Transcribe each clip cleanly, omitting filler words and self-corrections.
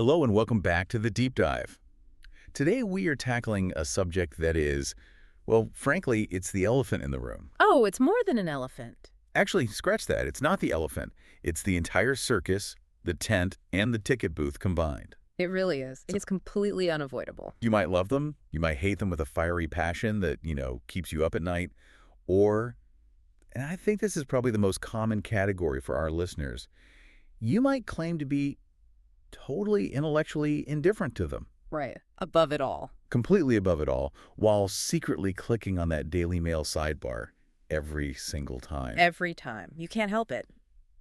Hello and welcome back to the Deep Dive. Today we are tackling a subject that is, well, frankly, it's the elephant in the room. Oh, it's more than an elephant. Actually, scratch that. It's not the elephant. It's the entire circus, the tent, and the ticket booth combined. It really is. It's completely unavoidable. You might love them. You might hate them with a fiery passion that, keeps you up at night. Or, and I think this is probably the most common category for our listeners, you might claim to be totally intellectually indifferent to them. Right. Above it all. Completely above it all, while secretly clicking on that Daily Mail sidebar every single time. Every time. You can't help it.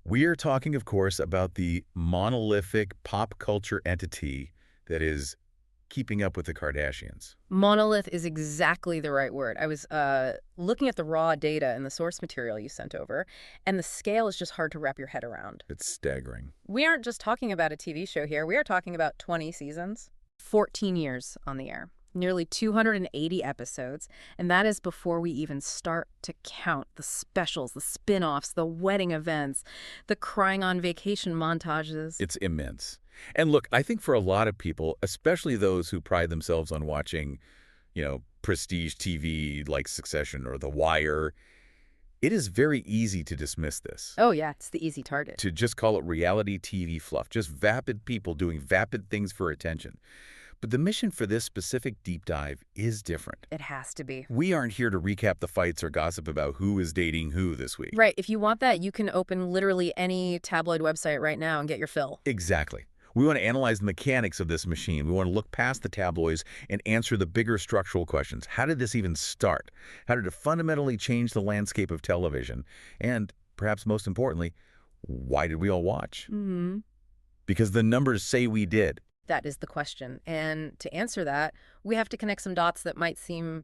We are talking, of course, about the monolithic pop culture entity that is keeping up with the Kardashians. Monolith is exactly the right word. I was looking at the raw data in the source material you sent over, and the scale is just hard to wrap your head around. It's staggering. We aren't just talking about a TV show here. We are talking about 20 seasons, 14 years on the air, nearly 280 episodes, and that is before we even start to count the specials, the spin-offs, the wedding events, the crying on vacation montages. It's immense. And look, I think for a lot of people, especially those who pride themselves on watching, prestige TV like Succession or The Wire, it is very easy to dismiss this. Oh, yeah, it's the easy target. To just call it reality TV fluff, just vapid people doing vapid things for attention. But the mission for this specific deep dive is different. It has to be. We aren't here to recap the fights or gossip about who is dating who this week. Right. If you want that, you can open literally any tabloid website right now and get your fill. Exactly. We want to analyze the mechanics of this machine. We want to look past the tabloids and answer the bigger structural questions. How did this even start? How did it fundamentally change the landscape of television? And perhaps most importantly, why did we all watch? Because the numbers say we did. That is the question. And to answer that, we have to connect some dots that might seem,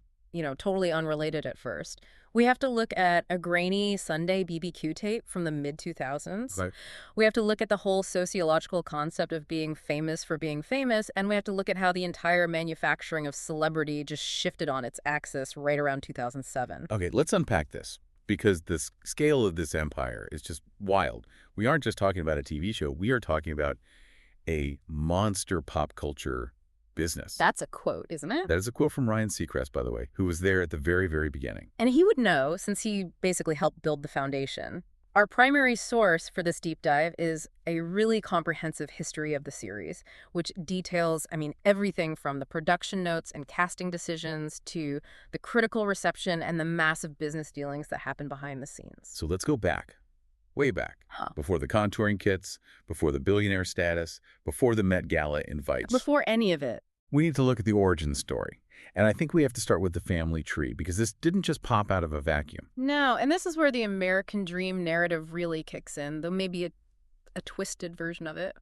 totally unrelated at first. We have to look at a grainy Sunday BBQ tape from the mid-2000s. Right. We have to look at the whole sociological concept of being famous for being famous, and we have to look at how the entire manufacturing of celebrity just shifted on its axis right around 2007. Okay, let's unpack this, because the scale of this empire is just wild. We aren't just talking about a TV show. We are talking about a monster pop culture business. That's a quote, isn't it? That is a quote from Ryan Seacrest, by the way, who was there at the very, very beginning. And he would know, since he basically helped build the foundation. Our primary source for this deep dive is a really comprehensive history of the series, which details, everything from the production notes and casting decisions to the critical reception and the massive business dealings that happen behind the scenes. So let's go back. Way back, before the contouring kits, before the billionaire status, before the Met Gala invites. Before any of it. We need to look at the origin story. And I think we have to start with the family tree, because this didn't just pop out of a vacuum. No, and this is where the American dream narrative really kicks in, though maybe a twisted version of it.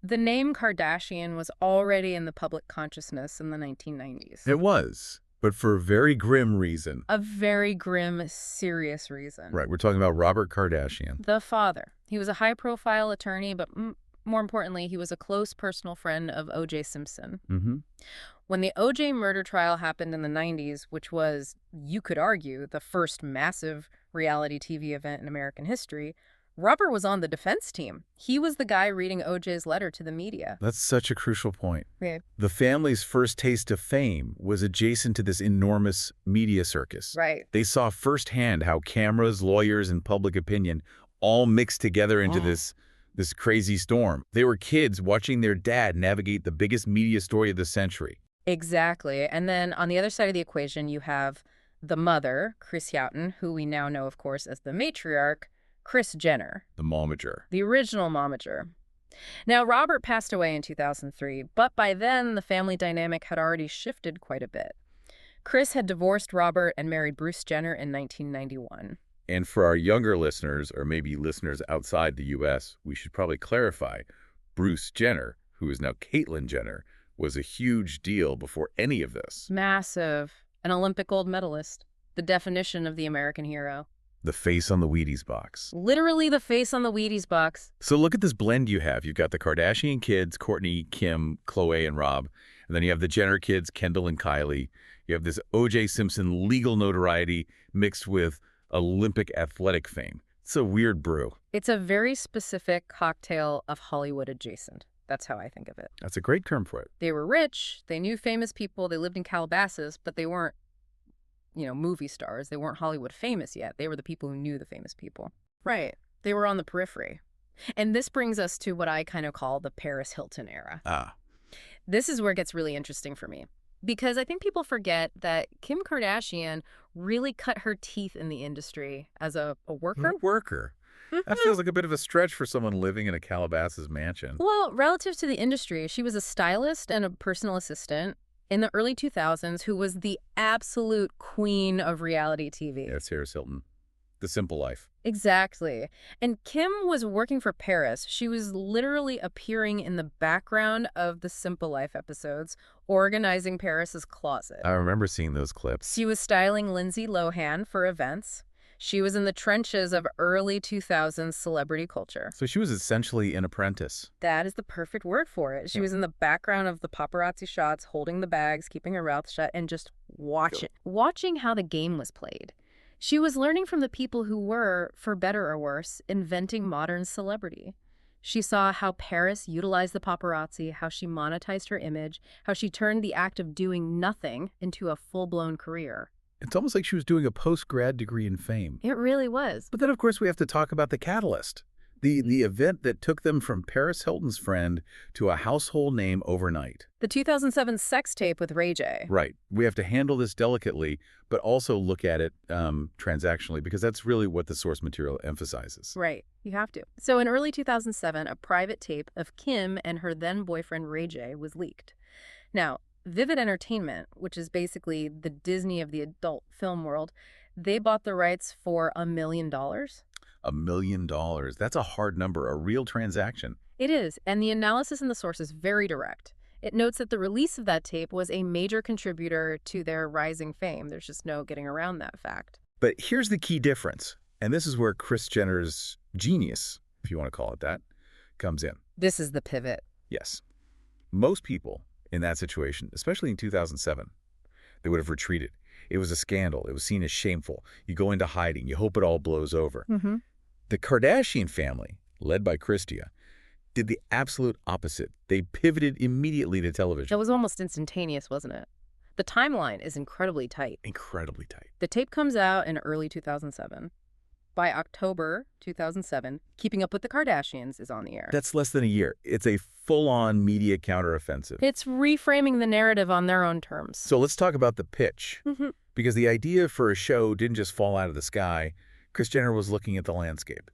The name Kardashian was already in the public consciousness in the 1990s. It was. But for a very grim reason. A very grim, serious reason. Right, we're talking about Robert Kardashian. The father. He was a high-profile attorney, but more importantly, he was a close personal friend of O.J. Simpson. When the O.J. murder trial happened in the 90s, which was, you could argue, the first massive reality TV event in American history, Robert was on the defense team. He was the guy reading O.J.'s letter to the media. That's such a crucial point. Yeah. The family's first taste of fame was adjacent to this enormous media circus. Right. They saw firsthand how cameras, lawyers, and public opinion all mixed together into this crazy storm. They were kids watching their dad navigate the biggest media story of the century. Exactly. And then on the other side of the equation, you have the mother, Kris Houghton, who we now know, of course, as the matriarch, Kris Jenner. The momager. The original momager. Now, Robert passed away in 2003, but by then the family dynamic had already shifted quite a bit. Kris had divorced Robert and married Bruce Jenner in 1991. And for our younger listeners, or maybe listeners outside the U.S., we should probably clarify, Bruce Jenner, who is now Caitlyn Jenner, was a huge deal before any of this. Massive. An Olympic gold medalist. The definition of the American hero. The face on the Wheaties box. Literally the face on the Wheaties box. So look at this blend you have. You've got the Kardashian kids, Kourtney, Kim, Khloé, and Rob. And then you have the Jenner kids, Kendall and Kylie. You have this O.J. Simpson legal notoriety mixed with Olympic athletic fame. It's a weird brew. It's a very specific cocktail of Hollywood adjacent. That's how I think of it. That's a great term for it. They were rich, they knew famous people, they lived in Calabasas, but they weren't, movie stars. They weren't Hollywood famous yet. They were the people who knew the famous people. Right. They were on the periphery. And this brings us to what I kind of call the Paris Hilton era. Ah. This is where it gets really interesting for me. Because I think people forget that Kim Kardashian really cut her teeth in the industry as a worker. A worker? That feels like a bit of a stretch for someone living in a Calabasas mansion. Well, relative to the industry, she was a stylist and a personal assistant in the early 2000s who was the absolute queen of reality TV. Yeah, it's Paris Hilton. The Simple Life. Exactly. And Kim was working for Paris. She was literally appearing in the background of the Simple Life episodes, organizing Paris's closet. I remember seeing those clips. She was styling Lindsay Lohan for events. She was in the trenches of early 2000s celebrity culture. So she was essentially an apprentice. That is the perfect word for it. She was in the background of the paparazzi shots, holding the bags, keeping her mouth shut, and just watching how the game was played. She was learning from the people who were, for better or worse, inventing modern celebrity. She saw how Paris utilized the paparazzi, how she monetized her image, how she turned the act of doing nothing into a full-blown career. It's almost like she was doing a post-grad degree in fame. It really was. But then, of course, we have to talk about the catalyst. The event that took them from Paris Hilton's friend to a household name overnight. The 2007 sex tape with Ray J. Right. We have to handle this delicately, but also look at it transactionally, because that's really what the source material emphasizes. Right. You have to. So in early 2007, a private tape of Kim and her then-boyfriend Ray J was leaked. Now, Vivid Entertainment, which is basically the Disney of the adult film world, they bought the rights for $1 million. $1 million. That's a hard number, a real transaction. It is, and the analysis in the source is very direct. It notes that the release of that tape was a major contributor to their rising fame. There's just no getting around that fact. But here's the key difference, and this is where Kris Jenner's genius, if you want to call it that, comes in. This is the pivot. Yes. Most people in that situation, especially in 2007, they would have retreated. It was a scandal. It was seen as shameful. You go into hiding. You hope it all blows over. Mm-hmm. The Kardashian family, led by Kristia, did the absolute opposite. They pivoted immediately to television. It was almost instantaneous, wasn't it? The timeline is incredibly tight. Incredibly tight. The tape comes out in early 2007. By October 2007, Keeping Up with the Kardashians is on the air. That's less than a year. It's a full-on media counteroffensive. It's reframing the narrative on their own terms. So let's talk about the pitch. Mm-hmm. Because the idea for a show didn't just fall out of the sky. Kris Jenner was looking at the landscape.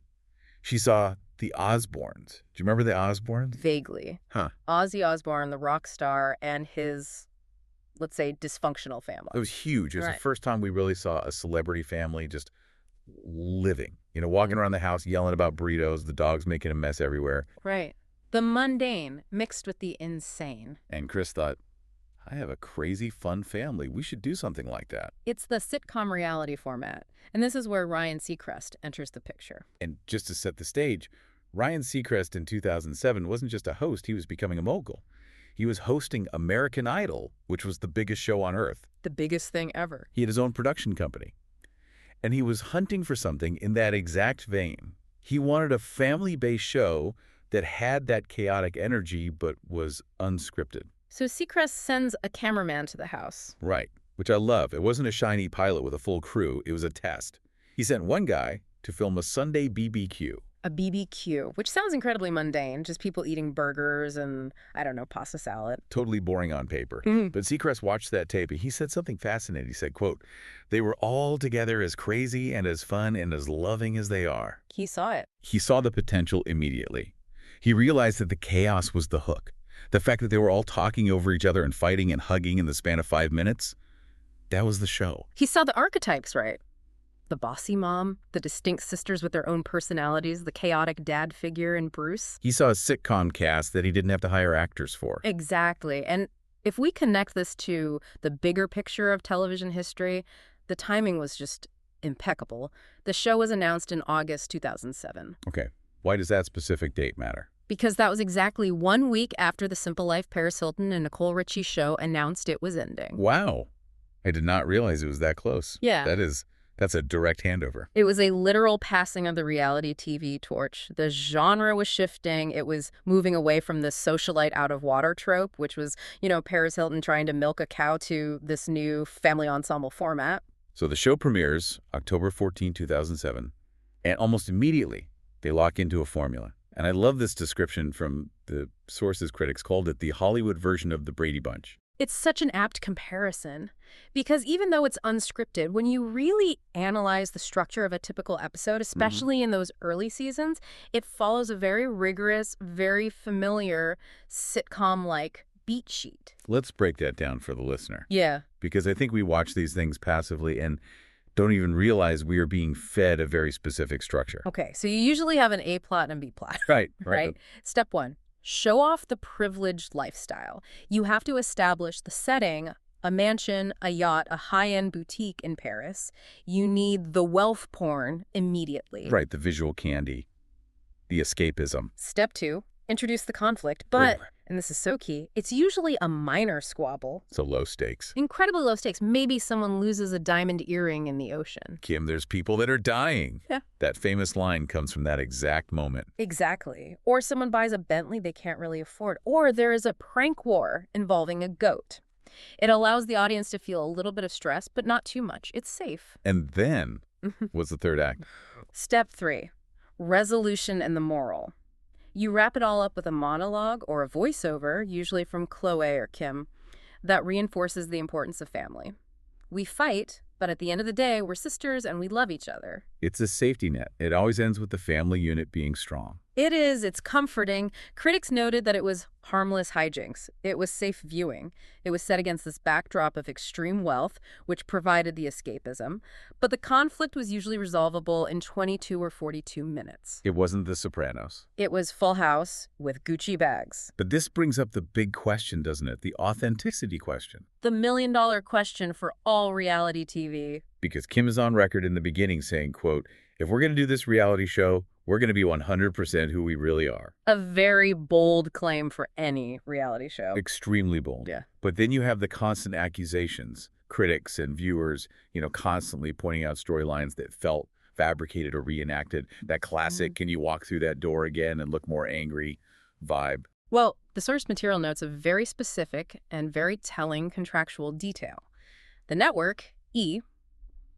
She saw the Osbournes. Do you remember the Osbournes? Vaguely. Huh. Ozzy Osbourne, the rock star, and his, let's say, dysfunctional family. It was huge. It was Right. the first time we really saw a celebrity family just living. Walking around the house yelling about burritos, the dogs making a mess everywhere. Right. The mundane mixed with the insane. And Kris thought, I have a crazy, fun family. We should do something like that. It's the sitcom reality format. And this is where Ryan Seacrest enters the picture. And just to set the stage, Ryan Seacrest in 2007 wasn't just a host, he was becoming a mogul. He was hosting American Idol, which was the biggest show on earth. The biggest thing ever. He had his own production company. And he was hunting for something in that exact vein. He wanted a family-based show that had that chaotic energy but was unscripted. So Seacrest sends a cameraman to the house. Right, which I love. It wasn't a shiny pilot with a full crew. It was a test. He sent one guy to film a Sunday BBQ. A BBQ, which sounds incredibly mundane, just people eating burgers and, I don't know, pasta salad. Totally boring on paper. Mm-hmm. But Seacrest watched that tape and he said something fascinating. He said, quote, they were all together as crazy and as fun and as loving as they are. He saw it. He saw the potential immediately. He realized that the chaos was the hook. The fact that they were all talking over each other and fighting and hugging in the span of 5 minutes, that was the show. He saw the archetypes, right? The bossy mom, the distinct sisters with their own personalities, the chaotic dad figure in Bruce. He saw a sitcom cast that he didn't have to hire actors for. Exactly. And if we connect this to the bigger picture of television history, the timing was just impeccable. The show was announced in August 2007. Okay. Why does that specific date matter? Because that was exactly 1 week after the Simple Life Paris Hilton and Nicole Richie show announced it was ending. Wow. I did not realize it was that close. Yeah. That is That's a direct handover. It was a literal passing of the reality TV torch. The genre was shifting. It was moving away from the socialite out of water trope, which was, Paris Hilton trying to milk a cow, to this new family ensemble format. So the show premieres October 14, 2007, and almost immediately they lock into a formula. And I love this description from the sources critics called it the Hollywood version of the Brady Bunch. It's such an apt comparison, because even though it's unscripted, when you really analyze the structure of a typical episode, especially in those early seasons, it follows a very rigorous, very familiar sitcom-like beat sheet. Let's break that down for the listener. Yeah. Because I think we watch these things passively and don't even realize we are being fed a very specific structure. Okay, so you usually have an A plot and a B plot. Right. Step 1. Show off the privileged lifestyle. You have to establish the setting, a mansion, a yacht, a high-end boutique in Paris. You need the wealth porn immediately. Right, the visual candy, the escapism. Step 2, introduce the conflict, but, and this is so key, it's usually a minor squabble. So low stakes. Incredibly low stakes. Maybe someone loses a diamond earring in the ocean. Kim, there's people that are dying. Yeah. That famous line comes from that exact moment. Exactly. Or someone buys a Bentley they can't really afford. Or there is a prank war involving a goat. It allows the audience to feel a little bit of stress, but not too much. It's safe. And then, what's the third act? Step 3, resolution and the moral. You wrap it all up with a monologue or a voiceover, usually from Khloé or Kim, that reinforces the importance of family. We fight, but at the end of the day, we're sisters and we love each other. It's a safety net. It always ends with the family unit being strong. It is. It's comforting. Critics noted that it was harmless hijinks. It was safe viewing. It was set against this backdrop of extreme wealth, which provided the escapism. But the conflict was usually resolvable in 22 or 42 minutes. It wasn't The Sopranos. It was Full House with Gucci bags. But this brings up the big question, doesn't it? The authenticity question. The million-dollar question for all reality TV. Because Kim is on record in the beginning saying, quote, if we're going to do this reality show, we're going to be 100% who we really are. A very bold claim for any reality show. Extremely bold. Yeah. But then you have the constant accusations, critics and viewers, constantly pointing out storylines that felt fabricated or reenacted. That classic, can you walk through that door again and look more angry vibe. Well, the source material notes a very specific and very telling contractual detail. The network, E,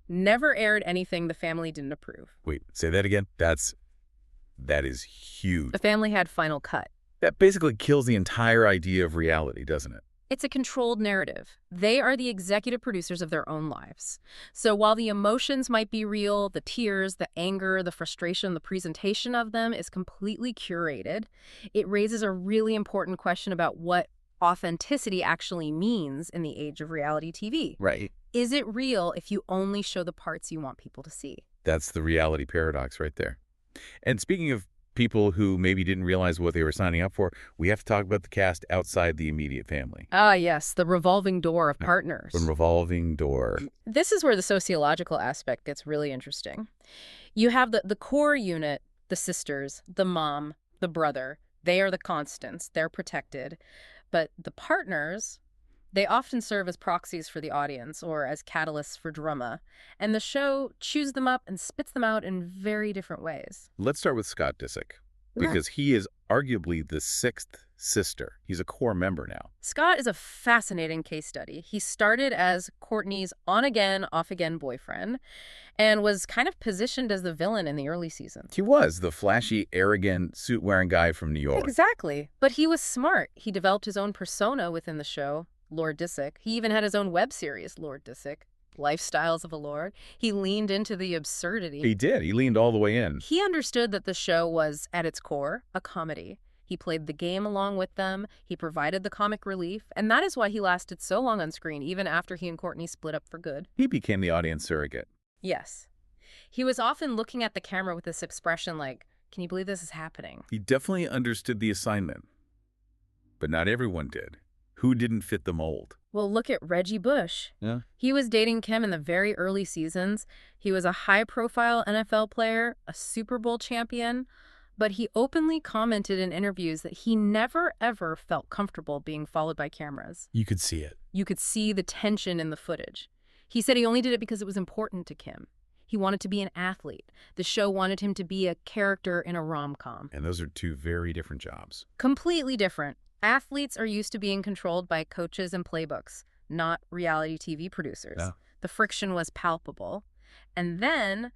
never aired anything the family didn't approve. Wait, say that again? That is huge. The family had final cut. That basically kills the entire idea of reality, doesn't it? It's a controlled narrative. They are the executive producers of their own lives. So while the emotions might be real, the tears, the anger, the frustration, the presentation of them is completely curated, it raises a really important question about what authenticity actually means in the age of reality TV. Right. Is it real if you only show the parts you want people to see? That's the reality paradox right there. And speaking of people who maybe didn't realize what they were signing up for, we have to talk about the cast outside the immediate family. Ah, yes, the revolving door of partners. The revolving door. This is where the sociological aspect gets really interesting. You have the core unit, the sisters, the mom, the brother. They are the constants. They're protected. But the partners, they often serve as proxies for the audience or as catalysts for drama. And the show chews them up and spits them out in very different ways. Let's start with Scott Disick, because he is arguably the sixth sister. He's a core member now. Scott is a fascinating case study. He started as Kourtney's on-again, off-again boyfriend and was kind of positioned as the villain in the early seasons. He was the flashy, arrogant, suit-wearing guy from New York. Exactly. But he was smart. He developed his own persona within the show, Lord Disick. He even had his own web series, Lord Disick, Lifestyles of a Lord. He leaned into the absurdity. He did. He leaned all the way in. He understood that the show was, at its core, a comedy. He played the game along with them. He provided the comic relief. And that is why he lasted so long on screen, even after he and Kourtney split up for good. He became the audience surrogate. Yes. He was often looking at the camera with this expression like, can you believe this is happening? He definitely understood the assignment. But not everyone did. Who didn't fit the mold? Well, look at Reggie Bush. Yeah. He was dating Kim in the very early seasons. He was a high-profile NFL player, a Super Bowl champion, but he openly commented in interviews that he never, ever felt comfortable being followed by cameras. You could see it. You could see the tension in the footage. He said he only did it because it was important to Kim. He wanted to be an athlete. The show wanted him to be a character in a rom-com. And those are two very different jobs. Completely different. Athletes are used to being controlled by coaches and playbooks, not reality TV producers. No. The friction was palpable. And then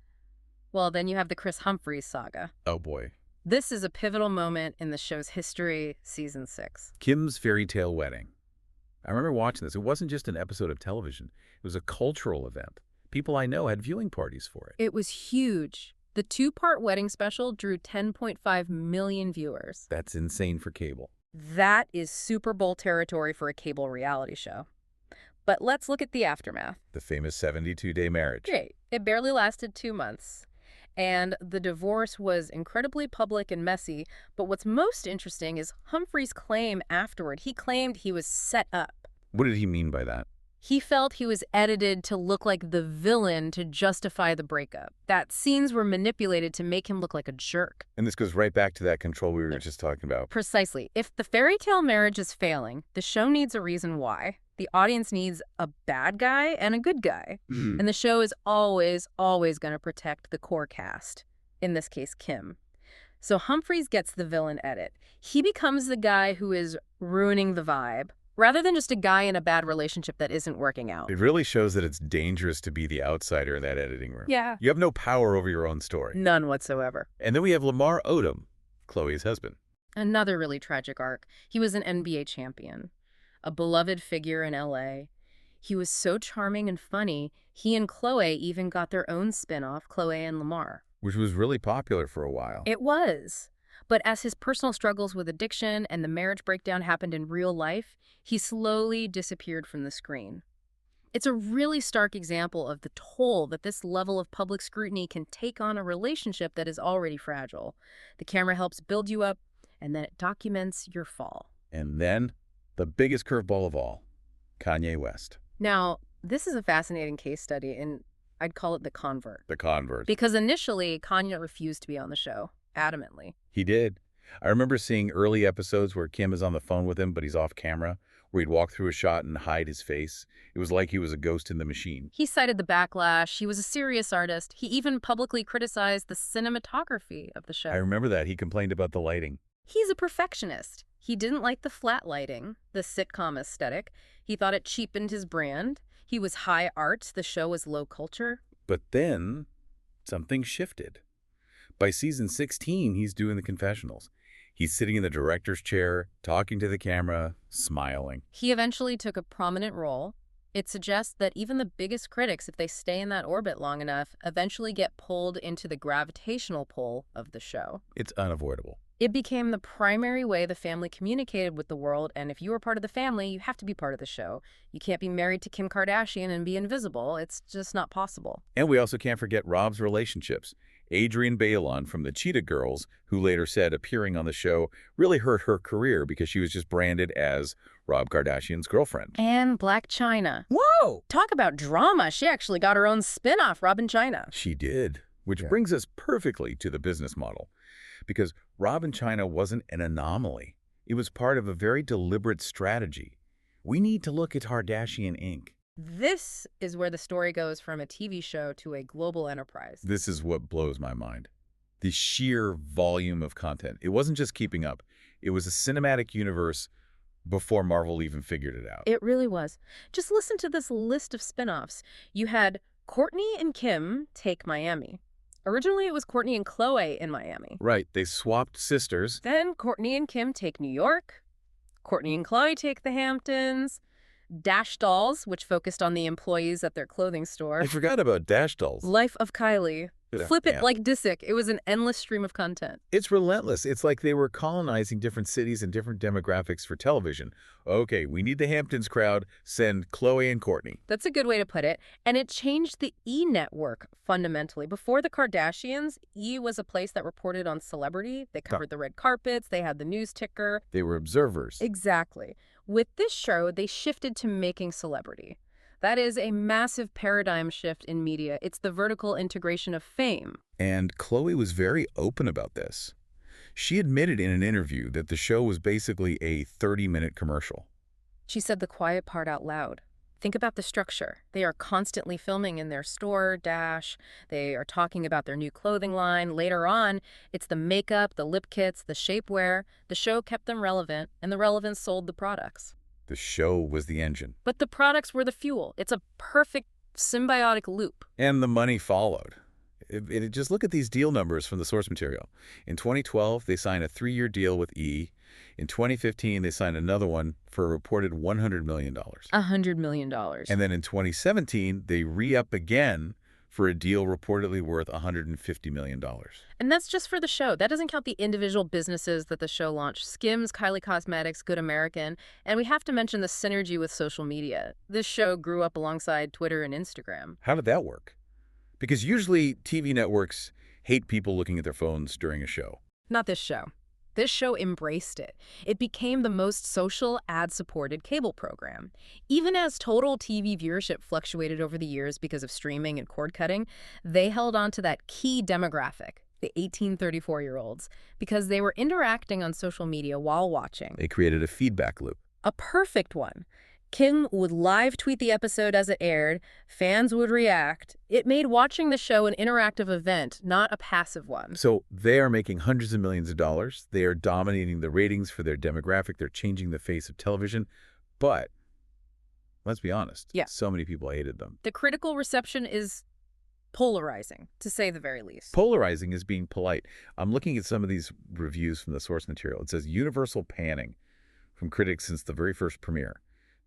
you have the Kris Humphries saga. Oh, boy. This is a pivotal moment in the show's history, season 6. Kim's fairy tale wedding. I remember watching this. It wasn't just an episode of television. It was a cultural event. People I know had viewing parties for it. It was huge. The 2-part wedding special drew 10.5 million viewers. That's insane for cable. That is Super Bowl territory for a cable reality show. But let's look at the aftermath. The famous 72-day marriage. Great. It barely lasted 2 months. And the divorce was incredibly public and messy. But what's most interesting is Humphries' claim afterward. He claimed he was set up. What did he mean by that? He felt he was edited to look like the villain to justify the breakup. That scenes were manipulated to make him look like a jerk. And this goes right back to that control we were just talking about. Precisely. If the fairy tale marriage is failing, the show needs a reason why. The audience needs a bad guy and a good guy. And the show is always going to protect the core cast. In this case, Kim. So Humphries gets the villain edit. He becomes the guy who is ruining the vibe, rather than just a guy in a bad relationship that isn't working out. It really shows that it's dangerous to be the outsider in that editing room. Yeah. You have no power over your own story. None whatsoever. And then we have Lamar Odom, Khloé's husband. Another really tragic arc. He was an NBA champion, a beloved figure in LA. He was so charming and funny, he and Khloé even got their own spin-off, Khloé and Lamar. Which was really popular for a while. It was. But as his personal struggles with addiction and the marriage breakdown happened in real life, he slowly disappeared from the screen. It's a really stark example of the toll that this level of public scrutiny can take on a relationship that is already fragile. The camera helps build you up, and then it documents your fall. And then, the biggest curveball of all, Kanye West. Now, this is a fascinating case study, and I'd call it the convert. The convert. Because initially, Kanye refused to be on the show, adamantly. He did. I remember seeing early episodes where Kim is on the phone with him, but he's off camera, where he'd walk through a shot and hide his face. It was like he was a ghost in the machine. He cited the backlash. He was a serious artist. He even publicly criticized the cinematography of the show. I remember that. He complained about the lighting. He's a perfectionist. He didn't like the flat lighting, the sitcom aesthetic. He thought it cheapened his brand. He was high art. The show was low culture. But then, something shifted. By season 16, he's doing the confessionals. He's sitting in the director's chair, talking to the camera, smiling. He eventually took a prominent role. It suggests that even the biggest critics, if they stay in that orbit long enough, eventually get pulled into the gravitational pull of the show. It's unavoidable. It became the primary way the family communicated with the world, and if you were part of the family, you have to be part of the show. You can't be married to Kim Kardashian and be invisible. It's just not possible. And we also can't forget Rob's relationships. Adrienne Bailon from the Cheetah Girls, who later said appearing on the show really hurt her career because she was just branded as Rob Kardashian's girlfriend. And Blac Chyna. Whoa! Talk about drama. She actually got her own spin-off, Rob & Chyna. She did, which brings us perfectly to the business model. Because Rob & Chyna wasn't an anomaly. It was part of a very deliberate strategy. We need to look at Kardashian Inc. This is where the story goes from a TV show to a global enterprise. This is what blows my mind. The sheer volume of content. It wasn't just keeping up. It was a cinematic universe before Marvel even figured it out. It really was. Just listen to this list of spin-offs. You had Kourtney and Kim take Miami. Originally, it was Kourtney and Khloé in Miami. Right. They swapped sisters. Then Kourtney and Kim take New York. Kourtney and Khloé take the Hamptons. Dash Dolls, which focused on the employees at their clothing store. I forgot about Dash Dolls. Life of Kylie. Flip it like Disick. It was an endless stream of content. It's relentless. It's like they were colonizing different cities and different demographics for television. Okay, we need the Hamptons crowd. Send Khloé and Kourtney. That's a good way to put it. And it changed the E! Network fundamentally. Before the Kardashians, E! was a place that reported on celebrity. They covered the red carpets. They had the news ticker. They were observers. Exactly. With this show, they shifted to making celebrity. That is a massive paradigm shift in media. It's the vertical integration of fame. And Khloé was very open about this. She admitted in an interview that the show was basically a 30-minute commercial. She said the quiet part out loud. Think about the structure. They are constantly filming in their store dash. They are talking about their new clothing line. Later on, it's the makeup, the lip kits, the shapewear. The show kept them relevant, and the relevance sold the products. The show was the engine. But the products were the fuel. It's a perfect symbiotic loop. And the money followed. Just look at these deal numbers from the source material. In 2012, they signed a 3-year deal with E! In 2015, they signed another one for a reported $100 million. $100 million. And then in 2017, they re-up again for a deal reportedly worth $150 million. And that's just for the show. That doesn't count the individual businesses that the show launched. Skims, Kylie Cosmetics, Good American. And we have to mention the synergy with social media. This show grew up alongside Twitter and Instagram. How did that work? Because usually TV networks hate people looking at their phones during a show. Not this show. This show embraced it. It became the most social, ad-supported cable program. Even as total TV viewership fluctuated over the years because of streaming and cord cutting, they held on to that key demographic, the 18-34-year-olds, because they were interacting on social media while watching. They created a feedback loop. A perfect one. Kim would live tweet the episode as it aired. Fans would react. It made watching the show an interactive event, not a passive one. So they are making hundreds of millions of dollars. They are dominating the ratings for their demographic. They're changing the face of television. But let's be honest. Yeah. So many people hated them. The critical reception is polarizing, to say the very least. Polarizing is being polite. I'm looking at some of these reviews from the source material. It says universal panning from critics since the very first premiere.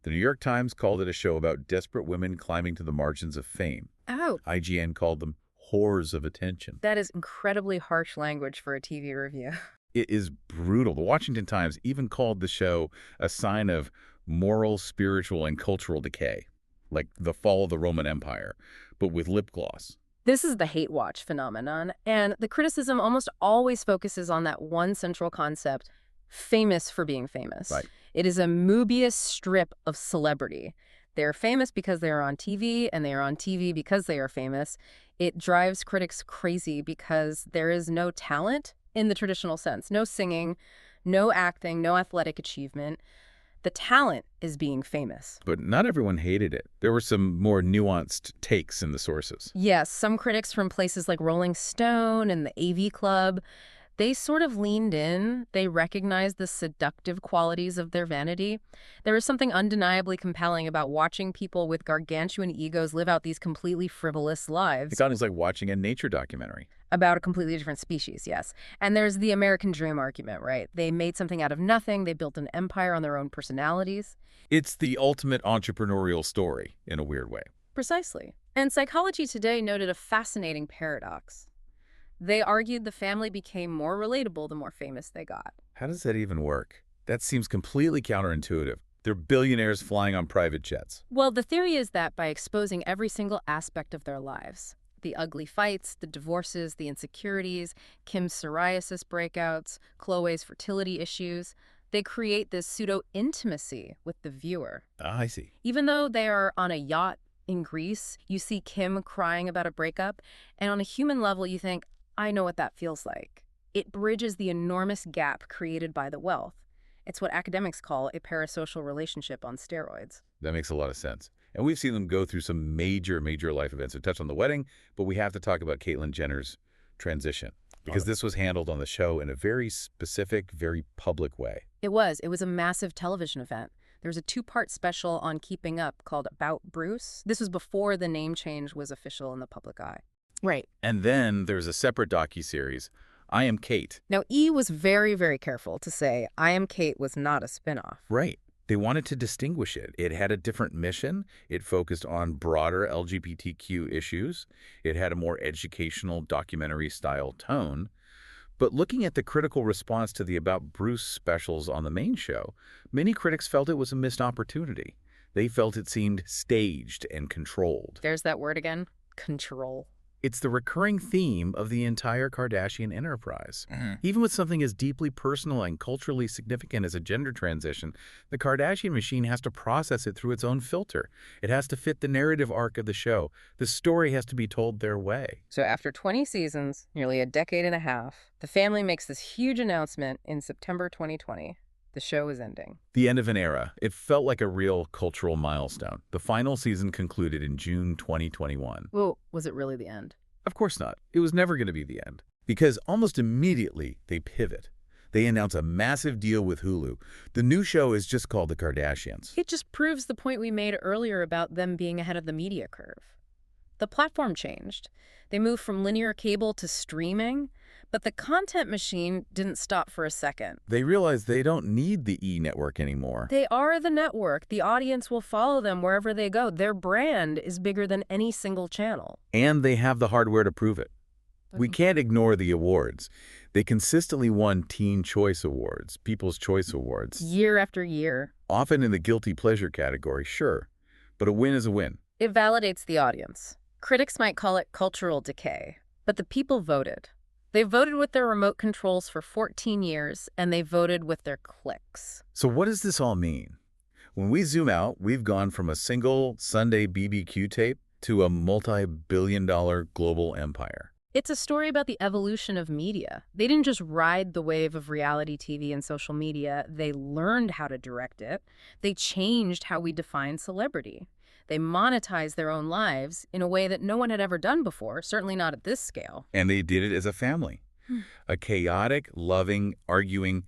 The New York Times called it a show about desperate women climbing to the margins of fame. Oh. IGN called them whores of attention. That is incredibly harsh language for a TV review. It is brutal. The Washington Times even called the show a sign of moral, spiritual, and cultural decay, like the fall of the Roman Empire, but with lip gloss. This is the hate watch phenomenon, and the criticism almost always focuses on that one central concept, famous for being famous. Right. It is a Mobius strip of celebrity. They're famous because they are on TV, and they are on TV because they are famous. It drives critics crazy because there is no talent in the traditional sense. No singing, no acting, no athletic achievement. The talent is being famous. But not everyone hated it. There were some more nuanced takes in the sources. Yes, some critics from places like Rolling Stone and the AV Club, they sort of leaned in. They recognized the seductive qualities of their vanity. There is something undeniably compelling about watching people with gargantuan egos live out these completely frivolous lives. It sounds like watching a nature documentary. About a completely different species, yes. And there's the American dream argument, right? They made something out of nothing. They built an empire on their own personalities. It's the ultimate entrepreneurial story, in a weird way. Precisely. And Psychology Today noted a fascinating paradox. They argued the family became more relatable the more famous they got. How does that even work? That seems completely counterintuitive. They're billionaires flying on private jets. Well, the theory is that by exposing every single aspect of their lives, the ugly fights, the divorces, the insecurities, Kim's psoriasis breakouts, Khloé's fertility issues, they create this pseudo-intimacy with the viewer. Ah, I see. Even though they are on a yacht in Greece, you see Kim crying about a breakup, and on a human level you think, I know what that feels like. It bridges the enormous gap created by the wealth. It's what academics call a parasocial relationship on steroids. That makes a lot of sense. And we've seen them go through some major life events. We touched on the wedding, but we have to talk about Caitlyn Jenner's transition, because this was handled on the show in a very specific, very public way. It was. It was a massive television event. There was a 2-part special on Keeping Up called About Bruce. This was before the name change was official in the public eye. Right. And then there's a separate docuseries, I Am Kate. Now, E! was very, very careful to say I Am Kate was not a spinoff. Right. They wanted to distinguish it. It had a different mission. It focused on broader LGBTQ issues. It had a more educational documentary-style tone. But looking at the critical response to the About Bruce specials on the main show, many critics felt it was a missed opportunity. They felt it seemed staged and controlled. There's that word again, control. It's the recurring theme of the entire Kardashian enterprise. Even with something as deeply personal and culturally significant as a gender transition, the Kardashian machine has to process it through its own filter. It has to fit the narrative arc of the show. The story has to be told their way. So after 20 seasons, nearly a decade and a half, the family makes this huge announcement in September 2020. the show is ending. The end of an era. It felt like a real cultural milestone. The final season concluded in June 2021. Well, was it really the end? Of course not. It was never going to be the end. Because almost immediately, they pivot. They announce a massive deal with Hulu. The new show is just called The Kardashians. It just proves the point we made earlier about them being ahead of the media curve. The platform changed. They moved from linear cable to streaming, but the content machine didn't stop for a second. They realize they don't need the E! Network anymore. They are the network. The audience will follow them wherever they go. Their brand is bigger than any single channel. And they have the hardware to prove it. We can't ignore the awards. They consistently won Teen Choice Awards, People's Choice Awards. Year after year. Often in the guilty pleasure category, sure. But a win is a win. It validates the audience. Critics might call it cultural decay, but the people voted. They voted with their remote controls for 14 years, and they voted with their clicks. So what does this all mean? When we zoom out, we've gone from a single Sunday BBQ tape to a multi-billion-dollar global empire. It's a story about the evolution of media. They didn't just ride the wave of reality TV and social media. They learned how to direct it. They changed how we define celebrity. They monetized their own lives in a way that no one had ever done before, certainly not at this scale. And they did it as a family. A chaotic, loving, arguing,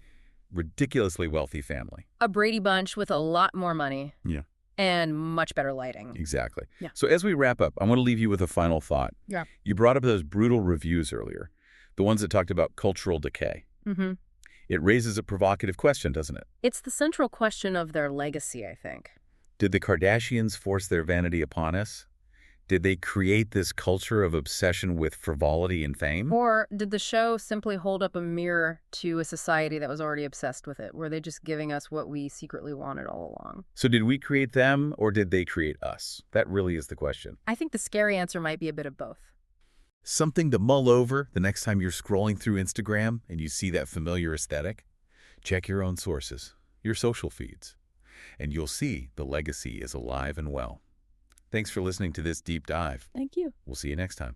ridiculously wealthy family. A Brady Bunch with a lot more money. Yeah. And much better lighting. Exactly. Yeah. So as we wrap up, I want to leave you with a final thought. Yeah. You brought up those brutal reviews earlier, the ones that talked about cultural decay. Mm-hmm. It raises a provocative question, doesn't it? It's the central question of their legacy, I think. Did the Kardashians force their vanity upon us? Did they create this culture of obsession with frivolity and fame? Or did the show simply hold up a mirror to a society that was already obsessed with it? Were they just giving us what we secretly wanted all along? So did we create them, or did they create us? That really is the question. I think the scary answer might be a bit of both. Something to mull over the next time you're scrolling through Instagram and you see that familiar aesthetic. Check your own sources, your social feeds, and you'll see the legacy is alive and well. Thanks for listening to this deep dive. Thank you. We'll see you next time.